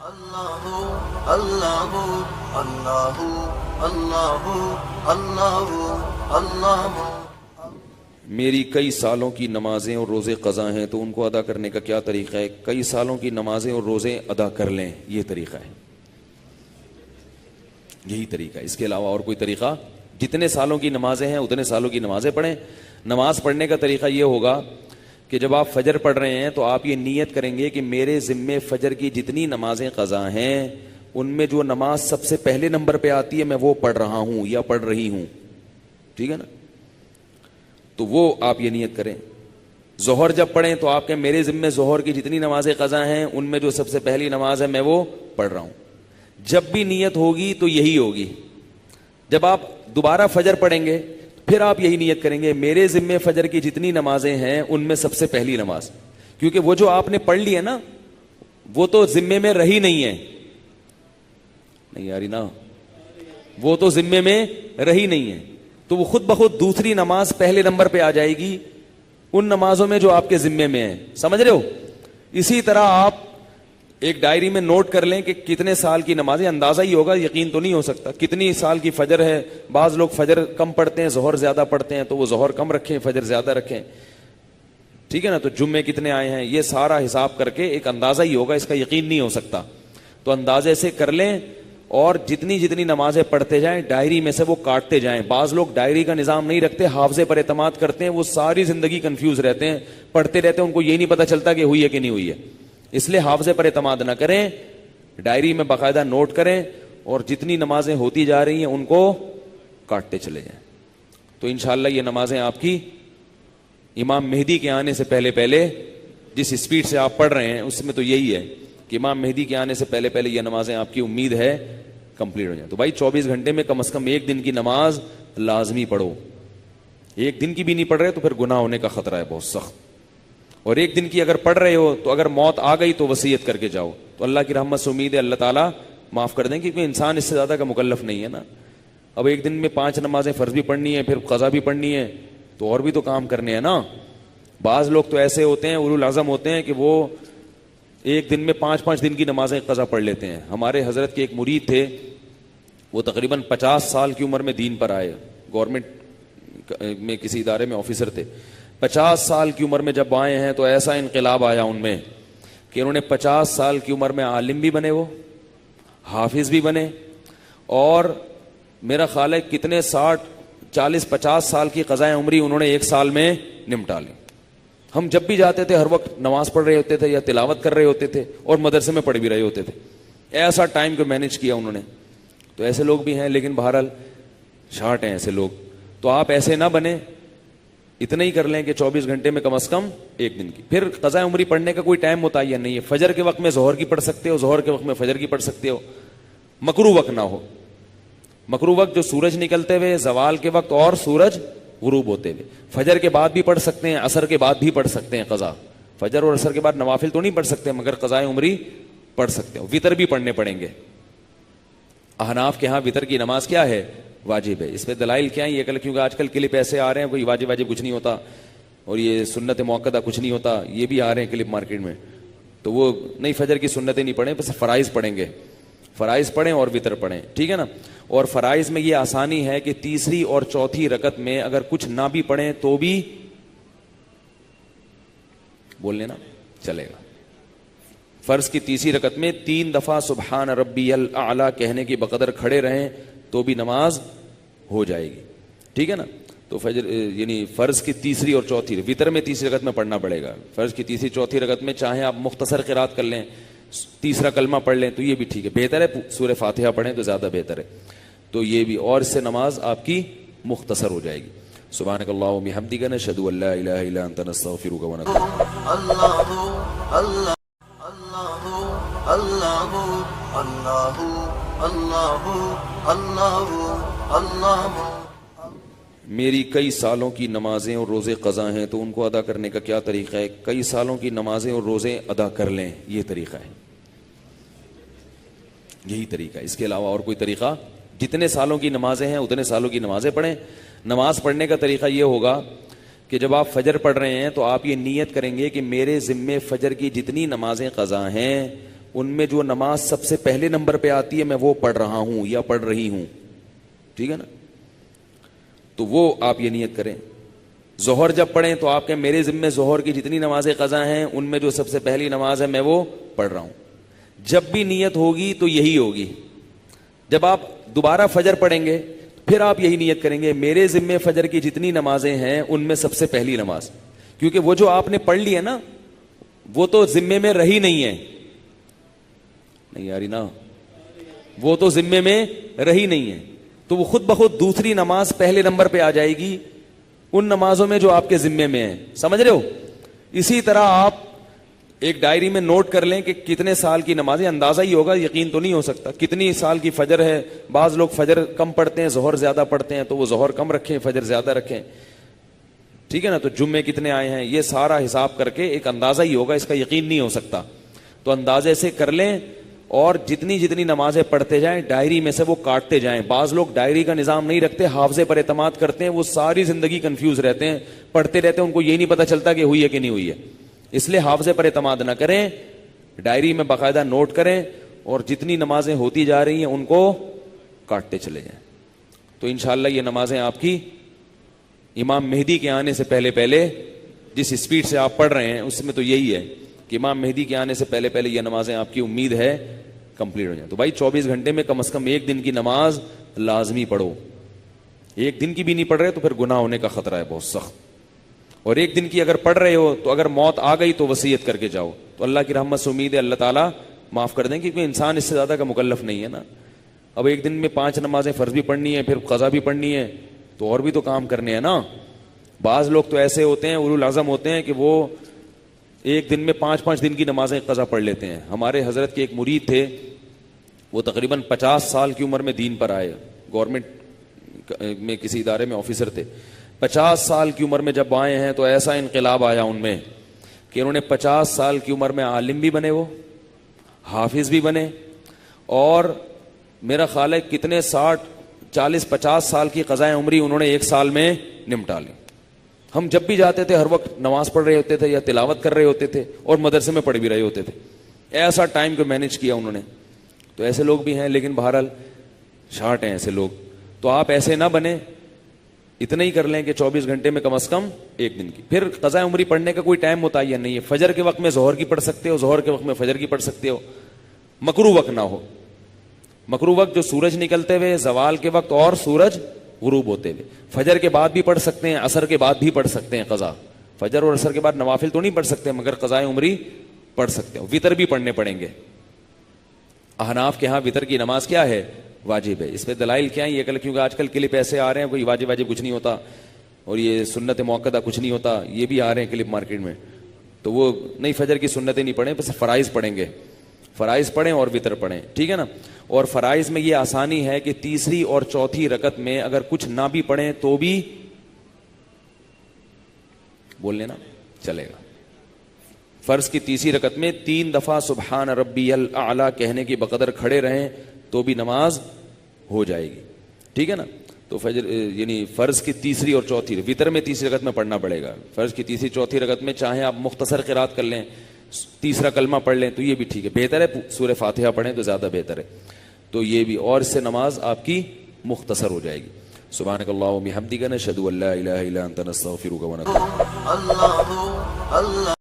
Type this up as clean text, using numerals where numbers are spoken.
اللہ اللہ اللہ اللہ اللہ اللہ۔ میری کئی سالوں کی نمازیں اور روزے قضا ہیں تو ان کو ادا کرنے کا کیا طریقہ ہے؟ کئی سالوں کی نمازیں اور روزے ادا کر لیں، یہ طریقہ ہے، یہی طریقہ ہے، اس کے علاوہ اور کوئی طریقہ؟ جتنے سالوں کی نمازیں ہیں اتنے سالوں کی نمازیں پڑھیں۔ نماز پڑھنے کا طریقہ یہ ہوگا کہ جب آپ فجر پڑھ رہے ہیں تو آپ یہ نیت کریں گے کہ میرے ذمے فجر کی جتنی نمازیں قضا ہیں ان میں جو نماز سب سے پہلے نمبر پہ آتی ہے میں وہ پڑھ رہا ہوں یا پڑھ رہی ہوں، ٹھیک ہے نا؟ تو وہ آپ یہ نیت کریں۔ ظہر جب پڑھیں تو آپ کہیں میرے ذمے ظہر کی جتنی نمازیں قضا ہیں ان میں جو سب سے پہلی نماز ہے میں وہ پڑھ رہا ہوں۔ جب بھی نیت ہوگی تو یہی ہوگی۔ جب آپ دوبارہ فجر پڑھیں گے پھر آپ یہی نیت کریں گے میرے ذمے فجر کی جتنی نمازیں ہیں ان میں سب سے پہلی نماز، کیونکہ وہ جو آپ نے پڑھ لی ہے نا وہ تو ذمے میں رہی نہیں ہے، نہیں آ رہی نا، وہ تو ذمے میں رہی نہیں ہے، تو وہ خود بخود دوسری نماز پہلے نمبر پہ آ جائے گی ان نمازوں میں جو آپ کے ذمے میں ہیں، سمجھ رہے ہو؟ اسی طرح آپ ایک ڈائری میں نوٹ کر لیں کہ کتنے سال کی نمازیں، اندازہ ہی ہوگا، یقین تو نہیں ہو سکتا، کتنی سال کی فجر ہے۔ بعض لوگ فجر کم پڑھتے ہیں ظہر زیادہ پڑھتے ہیں تو وہ ظہر کم رکھیں فجر زیادہ رکھیں، ٹھیک ہے نا؟ تو جمعے کتنے آئے ہیں یہ سارا حساب کر کے ایک اندازہ ہی ہوگا، اس کا یقین نہیں ہو سکتا، تو اندازے سے کر لیں اور جتنی جتنی نمازیں پڑھتے جائیں ڈائری میں سے وہ کاٹتے جائیں۔ بعض لوگ ڈائری کا نظام نہیں رکھتے، حافظے پر اعتماد کرتے ہیں، وہ ساری زندگی کنفیوز رہتے ہیں، پڑھتے رہتے ہیں، ان کو یہ نہیں پتا چلتا کہ ہوئی ہے کہ نہیں ہوئی ہے۔ اس لیے حافظے پر اعتماد نہ کریں، ڈائری میں باقاعدہ نوٹ کریں اور جتنی نمازیں ہوتی جا رہی ہیں ان کو کاٹتے چلے جائیں، تو انشاءاللہ یہ نمازیں آپ کی امام مہدی کے آنے سے پہلے پہلے، جس اسپیڈ سے آپ پڑھ رہے ہیں اس میں تو یہی ہے کہ امام مہدی کے آنے سے پہلے پہلے یہ نمازیں آپ کی امید ہے کمپلیٹ ہو جائیں۔ تو بھائی 24 گھنٹے میں کم از کم ایک دن کی نماز لازمی پڑھو، ایک دن کی بھی نہیں پڑھ رہے تو پھر گناہ ہونے کا خطرہ ہے بہت سخت، اور ایک دن کی اگر پڑھ رہے ہو تو اگر موت آ گئی تو وصیت کر کے جاؤ، تو اللہ کی رحمت سے امید ہے اللہ تعالیٰ معاف کر دیں، کیونکہ انسان اس سے زیادہ کا مکلف نہیں ہے نا۔ اب ایک دن میں 5 نمازیں فرض بھی پڑھنی ہے پھر قضا بھی پڑھنی ہے تو اور بھی تو کام کرنے ہیں نا۔ بعض لوگ تو ایسے ہوتے ہیں اولو العزم ہوتے ہیں کہ وہ ایک دن میں 5 دن کی نمازیں قضا پڑھ لیتے ہیں۔ ہمارے حضرت کے ایک مرید تھے، وہ تقریباً 50 سال کی عمر میں دین پر آئے، گورنمنٹ میں کسی ادارے میں آفیسر تھے۔ 50 سال کی عمر میں جب آئے ہیں تو ایسا انقلاب آیا ان میں کہ انہوں نے 50 سال کی عمر میں عالم بھی بنے، وہ حافظ بھی بنے، اور میرا خیال ہے کتنے 40-50 سال کی قضائے عمری انہوں نے ایک سال میں نمٹا لی۔ ہم جب بھی جاتے تھے ہر وقت نماز پڑھ رہے ہوتے تھے یا تلاوت کر رہے ہوتے تھے اور مدرسے میں پڑھ بھی رہے ہوتے تھے، ایسا ٹائم کو مینج کیا انہوں نے۔ تو ایسے لوگ بھی ہیں، لیکن بہرحال شارٹ ہیں ایسے لوگ، تو آپ ایسے نہ بنیں، اتنا ہی کر لیں کہ 24 گھنٹے میں کم از کم ایک دن کی۔ پھر قضاء عمری پڑھنے کا کوئی ٹائم متعین نہیں ہے، فجر کے وقت میں ظہر کی پڑھ سکتے ہو، ظہر کے وقت میں فجر کی پڑھ سکتے ہو، مکروہ وقت نہ ہو۔ مکروہ وقت جو سورج نکلتے ہوئے، زوال کے وقت اور سورج غروب ہوتے ہوئے، فجر کے بعد بھی پڑھ سکتے ہیں، عصر کے بعد بھی پڑھ سکتے ہیں قضا، فجر اور عصر کے بعد نوافل تو نہیں پڑھ سکتے مگر قضاء عمری پڑھ سکتے ہو۔ وطر بھی پڑھنے پڑیں گے، احناف کے ہاں وطر کی نماز کیا ہے؟ واجب ہے۔ اس پہ دلائل کیا ہیں یہ کیونکہ آج کل کلپ ایسے آ رہے ہیں کوئی واجب کچھ نہیں ہوتا اور یہ سنت موقدہ کچھ نہیں ہوتا، یہ بھی آ رہے ہیں کلپ مارکیٹ میں، تو وہ نہیں، فجر کی سنتیں نہیں پڑھیں، بس فرائض پڑھیں گے، فرائض پڑھیں اور وطر پڑھیں، ٹھیک ہے نا؟ اور فرائض میں یہ آسانی ہے کہ تیسری اور چوتھی رکعت میں اگر کچھ نہ بھی پڑھیں تو بھی بول لینا چلے گا۔ فرض کی تیسری رکعت میں 3 دفعہ سبحان ربی الاعلی کہنے کی بقدر کھڑے رہیں تو بھی نماز ہو جائے گی، ٹھیک ہے نا؟ تو فجر یعنی فرض کی تیسری اور چوتھی، وطر میں تیسری رکعت میں پڑھنا پڑے گا، فرض کی تیسری چوتھی رکعت میں چاہے آپ مختصر قرات کر لیں، تیسرا کلمہ پڑھ لیں تو یہ بھی ٹھیک ہے، بہتر ہے سورہ فاتحہ پڑھیں تو زیادہ بہتر ہے، تو یہ بھی، اور اس سے نماز آپ کی مختصر ہو جائے گی۔ سبحانک اللہم وبحمدک نشہد ان لا الہ الا انت نستغفرک ونتوب الیک۔ اللہ اللہ اللہ اللہ اللہ اللہ اللہ۔ میری کئی سالوں کی نمازیں اور روزے قضا ہیں تو ان کو ادا کرنے کا کیا طریقہ ہے؟ کئی سالوں کی نمازیں اور روزے ادا کر لیں، یہ طریقہ ہے، یہی طریقہ ہے، اس کے علاوہ اور کوئی طریقہ؟ جتنے سالوں کی نمازیں ہیں اتنے سالوں کی نمازیں پڑھیں۔ نماز پڑھنے کا طریقہ یہ ہوگا کہ جب آپ فجر پڑھ رہے ہیں تو آپ یہ نیت کریں گے کہ میرے ذمے فجر کی جتنی نمازیں قضا ہیں ان میں جو نماز سب سے پہلے نمبر پہ آتی ہے میں وہ پڑھ رہا ہوں یا پڑھ رہی ہوں, ٹھیک ہے نا, تو وہ آپ یہ نیت کریں. ظہر جب پڑھیں تو آپ کہیں میرے ذمے ظہر کی جتنی نمازیں قضا ہیں ان میں جو سب سے پہلی نماز ہے میں وہ پڑھ رہا ہوں. جب بھی نیت ہوگی تو یہی ہوگی. جب آپ دوبارہ فجر پڑھیں گے پھر آپ یہی نیت کریں گے میرے ذمے فجر کی جتنی نمازیں ہیں ان میں سب سے پہلی نماز, کیونکہ وہ جو آپ نے پڑھ لی ہے نا وہ تو ذمے میں رہی نہیں ہے, نہیں آ رہی نا, وہ تو ذمے میں رہی نہیں ہے, تو وہ خود بخود دوسری نماز پہلے نمبر پہ آ جائے گی ان نمازوں میں جو آپ کے ذمے میں ہیں. سمجھ رہے ہو؟ اسی طرح آپ ایک ڈائری میں نوٹ کر لیں کہ کتنے سال کی نمازیں, اندازہ ہی ہوگا, یقین تو نہیں ہو سکتا, کتنی سال کی فجر ہے. بعض لوگ فجر کم پڑھتے ہیں ظہر زیادہ پڑھتے ہیں, تو وہ ظہر کم رکھیں فجر زیادہ رکھیں, ٹھیک ہے نا. تو جمعے کتنے آئے ہیں یہ سارا حساب کر کے ایک اندازہ ہی ہوگا, اس کا یقین نہیں ہو سکتا. تو اندازے سے کر لیں اور جتنی جتنی نمازیں پڑھتے جائیں ڈائری میں سے وہ کاٹتے جائیں. بعض لوگ ڈائری کا نظام نہیں رکھتے, حافظے پر اعتماد کرتے ہیں, وہ ساری زندگی کنفیوز رہتے ہیں, پڑھتے رہتے ہیں, ان کو یہ نہیں پتا چلتا کہ ہوئی ہے کہ نہیں ہوئی ہے. اس لیے حافظے پر اعتماد نہ کریں, ڈائری میں باقاعدہ نوٹ کریں اور جتنی نمازیں ہوتی جا رہی ہیں ان کو کاٹتے چلے جائیں. تو انشاءاللہ یہ نمازیں آپ کی امام مہدی کے آنے سے پہلے پہلے, جس اسپیڈ سے آپ پڑھ رہے ہیں اس میں تو یہی ہے کہ امام مہدی کے آنے سے پہلے پہلے یہ نمازیں آپ کی امید ہے کمپلیٹ ہو جائیں. تو بھائی 24 گھنٹے میں کم از کم ایک دن کی نماز لازمی پڑھو. ایک دن کی بھی نہیں پڑھ رہے تو پھر گناہ ہونے کا خطرہ ہے بہت سخت. اور ایک دن کی اگر پڑھ رہے ہو تو اگر موت آ گئی تو وصیت کر کے جاؤ, تو اللہ کی رحمت سے امید ہے اللہ تعالیٰ معاف کر دیں, کیونکہ انسان اس سے زیادہ کا مکلف نہیں ہے نا. اب ایک دن میں 5 نمازیں فرض بھی پڑھنی ہے, پھر قضا بھی پڑھنی ہے, تو اور بھی تو کام کرنے ہیں نا. بعض لوگ تو ایسے ہوتے ہیں اولو العزم ہوتے ہیں کہ وہ ایک دن میں 5 دن کی نمازیں قضا پڑھ لیتے ہیں. ہمارے حضرت کے ایک مرید تھے, وہ تقریباً 50 سال کی عمر میں دین پر آئے, گورنمنٹ میں کسی ادارے میں آفیسر تھے. 50 سال کی عمر میں جب آئے ہیں تو ایسا انقلاب آیا ان میں کہ انہوں نے 50 سال کی عمر میں عالم بھی بنے, وہ حافظ بھی بنے, اور میرا خیال ہے کتنے 40-50 سال کی قضائے عمری انہوں نے ایک سال میں نمٹا لی. ہم جب بھی جاتے تھے ہر وقت نماز پڑھ رہے ہوتے تھے یا تلاوت کر رہے ہوتے تھے اور مدرسے میں پڑھ بھی رہے ہوتے تھے. ایسا ٹائم کو مینج کیا انہوں نے. تو ایسے لوگ بھی ہیں, لیکن بہرحال شارٹ ہیں ایسے لوگ. تو آپ ایسے نہ بنیں, اتنا ہی کر لیں کہ 24 گھنٹے میں کم از کم ایک دن کی. پھر قضاء عمری پڑھنے کا کوئی ٹائم متعین نہیں ہے. فجر کے وقت میں ظہر کی پڑھ سکتے ہو, ظہر کے وقت میں فجر کی پڑھ سکتے ہو, مکروہ وقت نہ ہو. مکروہ وقت جو سورج نکلتے ہوئے, زوال کے وقت اور سورج غروب ہوتے ہوئے. فجر کے بعد بھی پڑھ سکتے ہیں, عصر کے بعد بھی پڑھ سکتے ہیں قضا. فجر اور عصر کے بعد نوافل تو نہیں پڑھ سکتے مگر قضاء عمری پڑھ سکتے ہو. وطر بھی پڑھنے پڑیں گے. احناف کے ہاں وطر کی نماز کیا ہے؟ واجب ہے. اس پہ دلائل کیا ہیں یہ کل, کیونکہ آج کل کلپ ایسے آ رہے ہیں کوئی واجب کچھ نہیں ہوتا اور یہ سنت موقدہ کچھ نہیں ہوتا, یہ بھی آ رہے ہیں کلپ مارکیٹ میں. تو وہ نہیں, فجر کی سنتیں نہیں پڑھیں, بس فرائض پڑھیں گے. فرائض پڑھیں اور وطر پڑھیں, ٹھیک ہے نا. اور فرائض میں یہ آسانی ہے کہ تیسری اور چوتھی رکعت میں اگر کچھ نہ بھی پڑھیں تو بھی بول لینا چلے گا. فرض کی تیسری رکعت میں 3 دفعہ سبحان ربی الاعلی کہنے کی بقدر کھڑے رہیں تو بھی نماز ہو جائے گی, ٹھیک ہے نا. تو فجر یعنی فرض کی تیسری اور چوتھی, وطر میں تیسری رکعت میں پڑھنا پڑے گا. فرض کی تیسری چوتھی رکعت میں چاہیں آپ مختصر قرات کر لیں, تیسرا کلمہ پڑھ لیں تو یہ بھی ٹھیک ہے. بہتر ہے سورہ فاتحہ پڑھیں تو زیادہ بہتر ہے. تو یہ بھی, اور اس سے نماز آپ کی مختصر ہو جائے گی. سبحانک اللہم و بحمدک نشہد ان لا الہ الا انت نستغفرک و نتوب. اللہ